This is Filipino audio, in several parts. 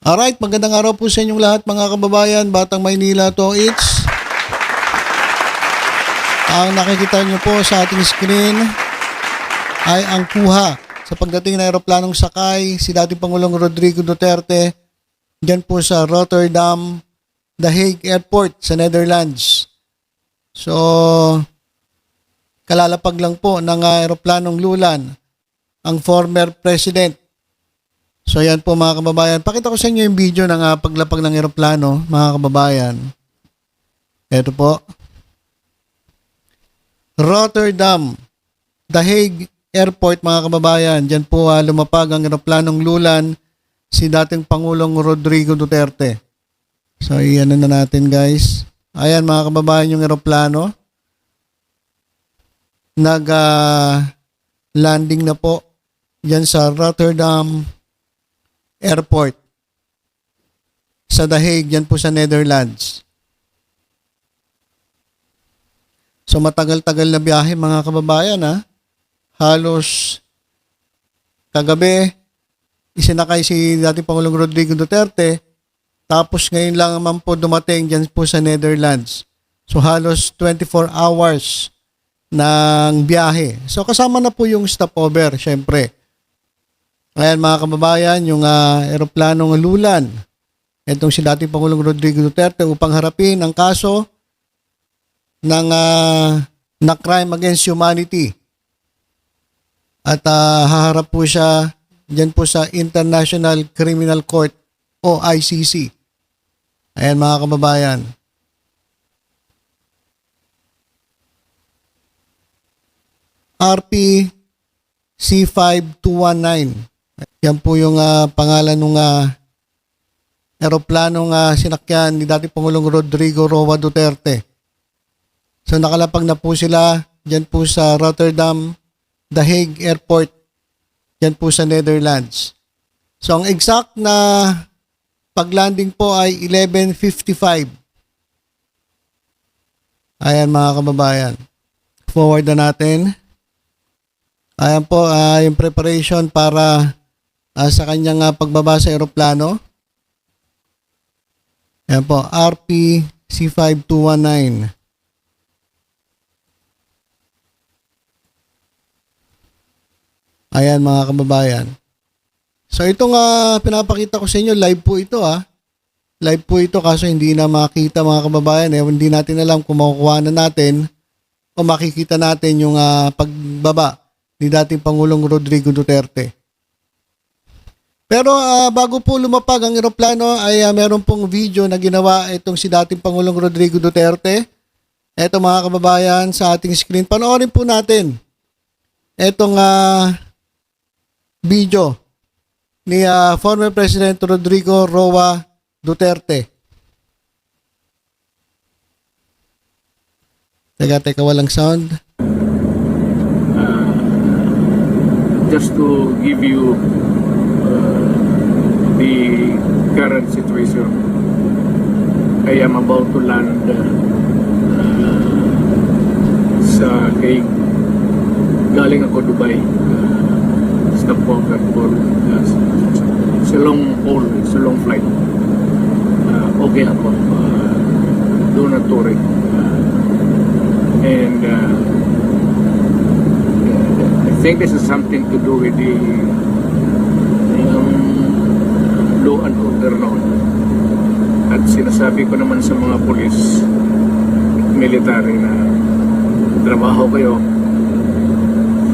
Alright, magandang araw po sa inyong lahat mga kababayan, Batang Maynila to it's. Ang nakikita nyo po sa ating screen ay ang kuha sa pagdating ng aeroplanong sakay si dating Pangulong Rodrigo Duterte dyan po sa Rotterdam, The Hague Airport sa Netherlands. So, kalalapag lang po ng aeroplanong lulan ang former president. So yan po mga kababayan. Pakita ko sa inyo yung video ng paglapag ng eroplano mga kababayan. Ito po. Rotterdam, The Hague Airport mga kababayan. Diyan po lumapag ang eroplanong lulan si dating Pangulong Rodrigo Duterte. So iyan na natin guys. Ayan mga kababayan yung eroplano. Landing na po diyan sa Rotterdam Airport sa The Hague, yan po sa Netherlands. So matagal-tagal na biyahe mga kababayan Halos kagabi isinakay si dating Pangulong Rodrigo Duterte, tapos ngayon lang naman po dumating dyan po sa Netherlands. So halos 24 hours ng biyahe. So kasama na po yung stopover syempre. Ayan mga kababayan, yung eroplanong lulan. Itong si dating Pangulong Rodrigo Duterte upang harapin ang kaso ng na crime against humanity. At haharap po siya dyan po sa International Criminal Court o ICC. Ayan mga kababayan. RP C5219. Yan po yung pangalan ng eroplanong sinakyan ni dating Pangulong Rodrigo Roa Duterte. So nakalapag na po sila dyan po sa Rotterdam, The Hague Airport, dyan po sa Netherlands. So ang exact na paglanding po ay 11:55. Ayan mga kababayan. Forward na natin. Ayan po yung preparation para sa kanyang pagbaba sa eroplano. Ayan po, RP C5219. Ayan mga kababayan. So itong pinapakita ko sa inyo, live po ito Live po ito kaso hindi na makita mga kababayan. Hindi natin alam kung makukuha na natin o makikita natin yung pagbaba ni dating Pangulong Rodrigo Duterte. Pero bago po lumapag ang eroplano ay meron pong video na ginawa itong si dating Pangulong Rodrigo Duterte. Ito mga kababayan sa ating screen. Panoorin po natin itong video ni former President Rodrigo Roa Duterte. Teka, walang sound. Just to give you the current situation, I am about to land sa Hague. Galing ako Dubai. Stop po agad for it's a long haul, it's a long flight. Okay ako. Do not worry. And I think this is something to do with the law and order noon. At sinasabi ko naman sa mga pulis, military na trabaho kayo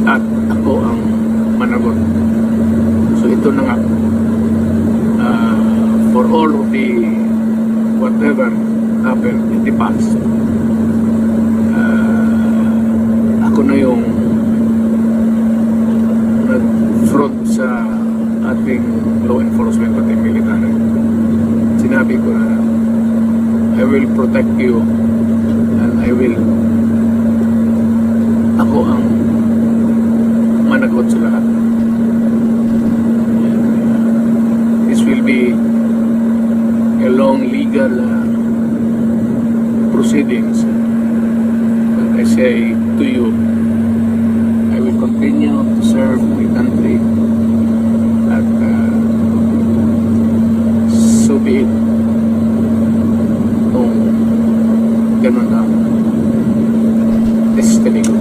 at ako ang managot. So ito na nga, for all of the whatever happened in the past, ako na yung nag-front sa ating law enforcement at military. Sinabi ko na I will protect you and ako ang managot sa lahat. This will be a long legal proceedings. But I say to you, I will continue to serve my country at lubid kung ganun ang destiny ko.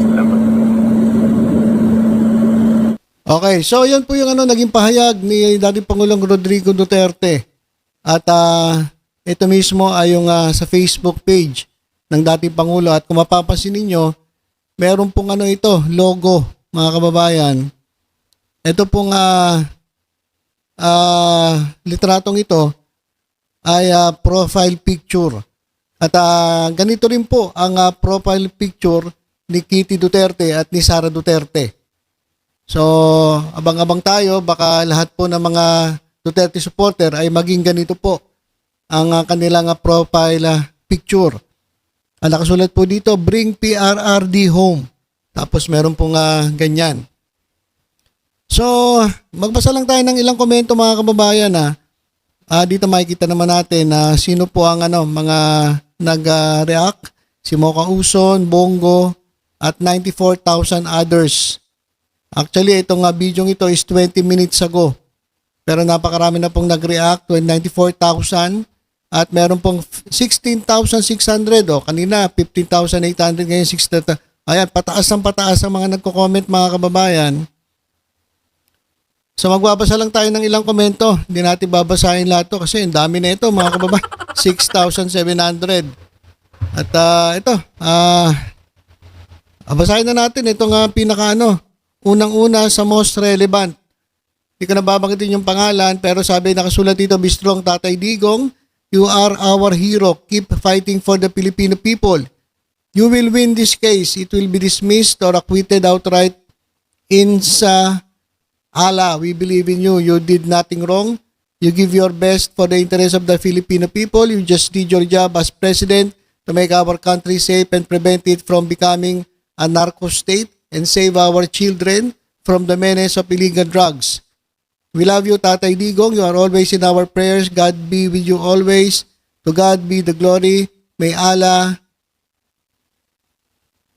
Salamat. Okay, so yan po yung naging pahayag ni dating Pangulong Rodrigo Duterte. At ito mismo ay yung sa Facebook page ng dating Pangulo. At kung mapapansin ninyo, meron pong ito, logo, mga kababayan. Ito pong litratong ito ay profile picture. At ganito rin po ang profile picture ni Kitty Duterte at ni Sara Duterte. So, abang-abang tayo, baka lahat po ng mga Duterte supporter ay maging ganito po ang kanilang profile picture. Ang nakasulat po dito, bring PRRD home. Tapos meron pong ganyan. So, magbasa lang tayo ng ilang komento mga kababayan dito makikita naman natin na sino po ang mga nag-react. Si Mocha Uson, Bongo, at 94,000 others. Actually, itong video ito is 20 minutes ago. Pero napakarami na pong nag-react, 94,000. At meron pong 16,600. Kanina, 15,800. Ngayon, 6,000. Ayan, pataas ang mga nagko-comment mga kababayan. So magbabasa lang tayo ng ilang komento. Hindi natin babasahin lahat to kasi ang dami na ito mga kababayan. 6,700. At ito, basahin na natin itong unang-una sa most relevant. Hindi ko na babanggitin yung pangalan pero sabi nakasulat dito, be strong Tatay Digong, you are our hero. Keep fighting for the Filipino people. You will win this case. It will be dismissed or acquitted outright in sa Allah. We believe in you. You did nothing wrong. You give your best for the interest of the Filipino people. You just did your job as president to make our country safe and prevent it from becoming a narco state and save our children from the menace of illegal drugs. We love you, Tatay Digong. You are always in our prayers. God be with you always. To God be the glory. May Allah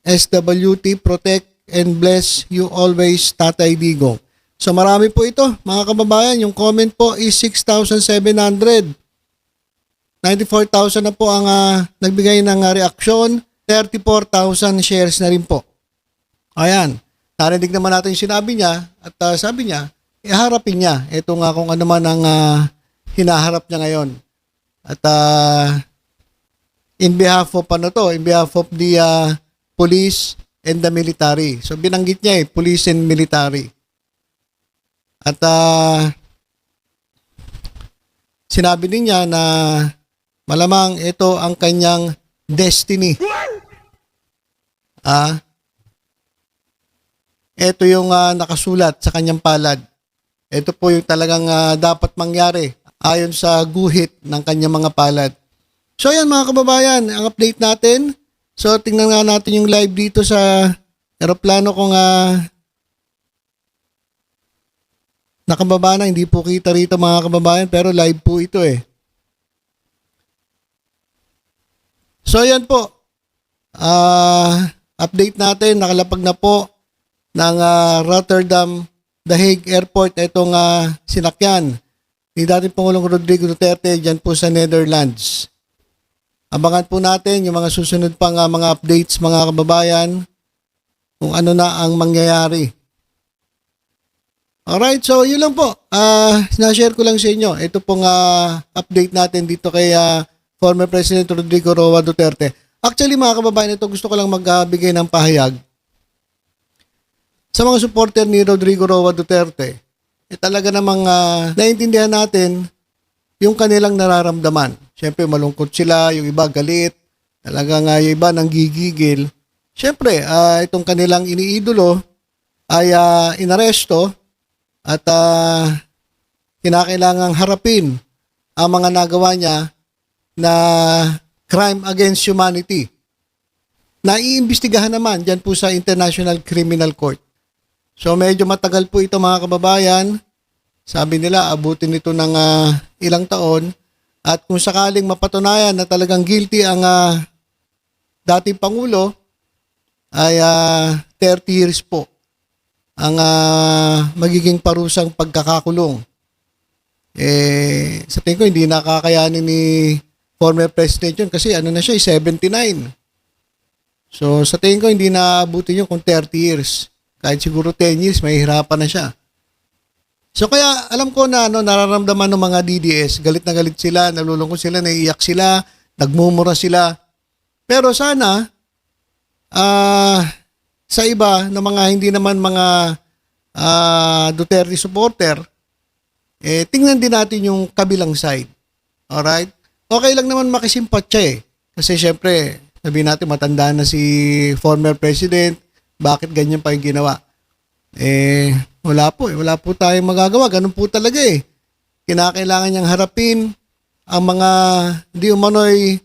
SWT protect and bless you always, Tatay Digong. So marami po ito, mga kababayan. Yung comment po is 6,700. 94,000 na po ang nagbigay ng reaksyon. 34,000 shares na rin po. Ayan. Narinig naman natin yung sinabi niya at sabi niya, iharapin niya. Ito nga kung ano man ang hinaharap niya ngayon. At in behalf of in behalf of the police and the military. So binanggit niya police and military. At sinabi din niya na malamang ito ang kanyang destiny. Ito yung nakasulat sa kanyang palad. Ito po yung talagang dapat mangyari ayon sa guhit ng kanyang mga palad. So yan mga kababayan, ang update natin. So tingnan nga natin yung live dito sa eroplano kung nakababa na. Hindi po kita rito mga kababayan pero live po ito So yan po. Update natin, nakalapag na po ng Rotterdam The Hague Airport itong sinakyan ni dating Pangulong Rodrigo Duterte dyan po sa Netherlands. Abangan po natin yung mga susunod pang mga updates mga kababayan kung ano na ang mangyayari. Alright, so yun lang po. Sinashare ko lang sa inyo. Ito pong update natin dito kay former President Rodrigo Roa Duterte. Actually mga kababayan, ito gusto ko lang magbigay ng pahayag. Sa mga supporter ni Rodrigo Roa Duterte, talaga namang naiintindihan natin yung kanilang nararamdaman. Siyempre malungkot sila, yung iba galit, talagang yung iba nanggigigil. Siyempre, itong kanilang iniidolo ay inaresto at kinakailangang harapin ang mga nagawa niya na crime against humanity. Naiimbestigahan naman dyan po sa International Criminal Court. So medyo matagal po ito mga kababayan. Sabi nila abutin ito ng ilang taon. At kung sakaling mapatunayan na talagang guilty ang dating Pangulo, ay 30 years po ang magiging parusang pagkakakulong. Sa tingin ko, hindi nakakayanin ni former president yun kasi ano na siya, 79. So, sa tingin ko, hindi naabutin yun kung 30 years. Kahit siguro 10 years, mahihirapan na siya. So, kaya alam ko na nararamdaman ng mga DDS, galit na galit sila, nalulungkot sila, naiiyak sila, nagmumura sila. Pero sana, sa iba na mga hindi naman mga Duterte supporter, tingnan din natin yung kabilang side. Alright? Okay lang naman makisimpatya Kasi syempre, sabihin natin matanda na si former president, bakit ganyan pa yung ginawa? Wala po tayong magagawa. Ganun po talaga Kinakailangan niyang harapin ang mga di umano'y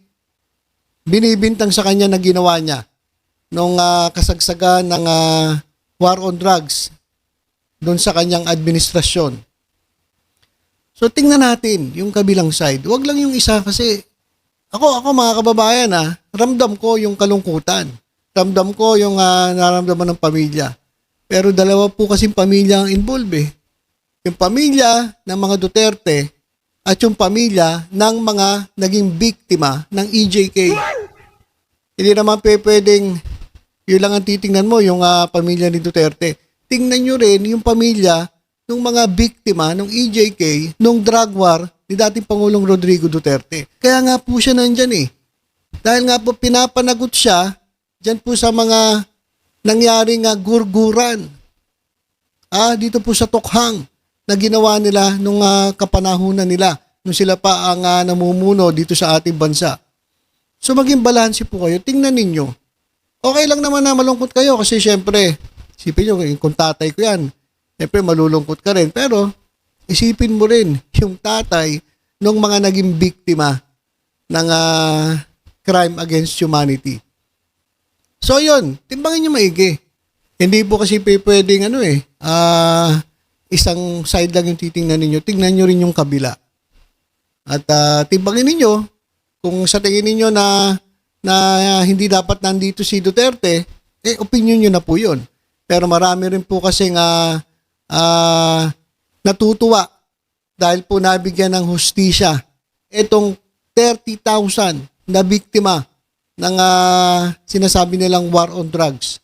binibintang sa kanya na ginawa niya nung kasagsagan ng war on drugs doon sa kanyang administrasyon. So tingnan natin yung kabilang side. Huwag lang yung isa kasi ako mga kababayan ramdam ko yung kalungkutan. Ramdam ko yung nararamdaman ng pamilya. Pero dalawa po kasing pamilya ang involved Yung pamilya ng mga Duterte at yung pamilya ng mga naging biktima ng EJK. Hindi naman pwedeng yun lang ang titingnan mo, yung pamilya ni Duterte. Tingnan nyo rin yung pamilya ng mga biktima ng EJK nung drug war ni dating Pangulong Rodrigo Duterte. Kaya nga po siya nandyan Dahil nga po pinapanagot siya dyan po sa mga nangyaring gurguran. Dito po sa Tokhang na ginawa nila nung kapanahunan nila nung sila pa ang namumuno dito sa ating bansa. So maging balanse po kayo. Tingnan ninyo. Okay lang naman na malungkot kayo kasi syempre, isipin nyo, kung tatay ko yan, syempre malulungkot ka rin. Pero isipin mo rin yung tatay ng mga naging biktima ng crime against humanity. So yun, timbangin nyo maigi. Hindi po kasi pwedeng isang side lang yung titingnan ninyo. Tingnan nyo rin yung kabila. At timbangin ninyo kung sa tingin ninyo na hindi dapat nandito si Duterte, opinion nyo na po yun. Pero marami rin po kasing natutuwa dahil po nabigyan ng hustisya itong 30,000 na biktima ng sinasabi nilang war on drugs.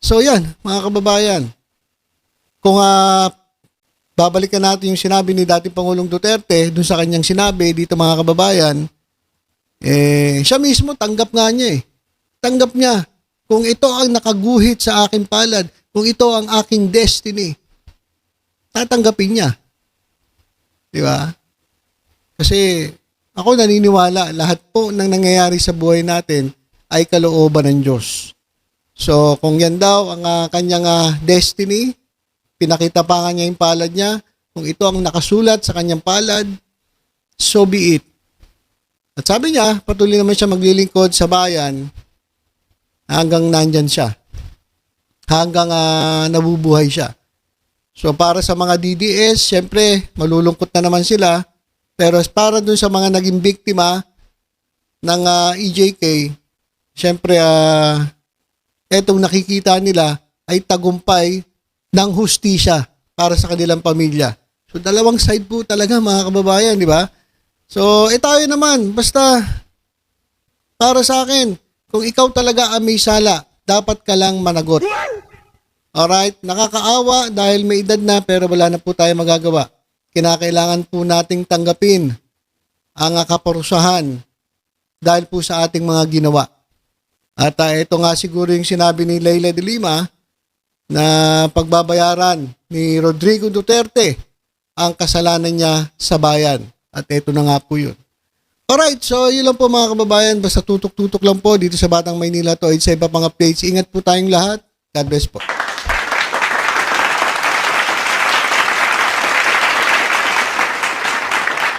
So yan, mga kababayan, kung babalikan natin yung sinabi ni dating Pangulong Duterte dun sa kanyang sinabi dito mga kababayan, siya mismo tanggap nga niya Tanggap niya kung ito ang nakaguhit sa aking palad, kung ito ang aking destiny, tatanggapin niya. Di ba? Kasi ako naniniwala, lahat po ng nangyayari sa buhay natin ay kalooban ng Diyos. So, kung yan daw ang kanyang destiny, pinakita pa nga niya yung palad niya, kung ito ang nakasulat sa kanyang palad, so be it. At sabi niya, patuloy naman siya maglilingkod sa bayan hanggang nandyan siya. Hanggang nabubuhay siya. So para sa mga DDS, syempre malulungkot na naman sila. Pero para dun sa mga naging biktima ng EJK, syempre etong nakikita nila ay tagumpay ng hustisya para sa kanilang pamilya. So dalawang side po talaga mga kababayan, di ba? So tayo naman, basta para sa akin, kung ikaw talaga ang may sala, dapat ka lang managot. Alright, nakakaawa dahil may edad na pero wala na po tayo magagawa. Kinakailangan po nating tanggapin ang kaparusahan dahil po sa ating mga ginawa. At ito nga siguro yung sinabi ni Leila de Lima na pagbabayaran ni Rodrigo Duterte ang kasalanan niya sa bayan. At ito na nga po yun. Alright, so yun lang po mga kababayan. Basta tutok-tutok lang po dito sa Batang Maynila to. Sa iba pang updates. Ingat po tayong lahat. God bless po.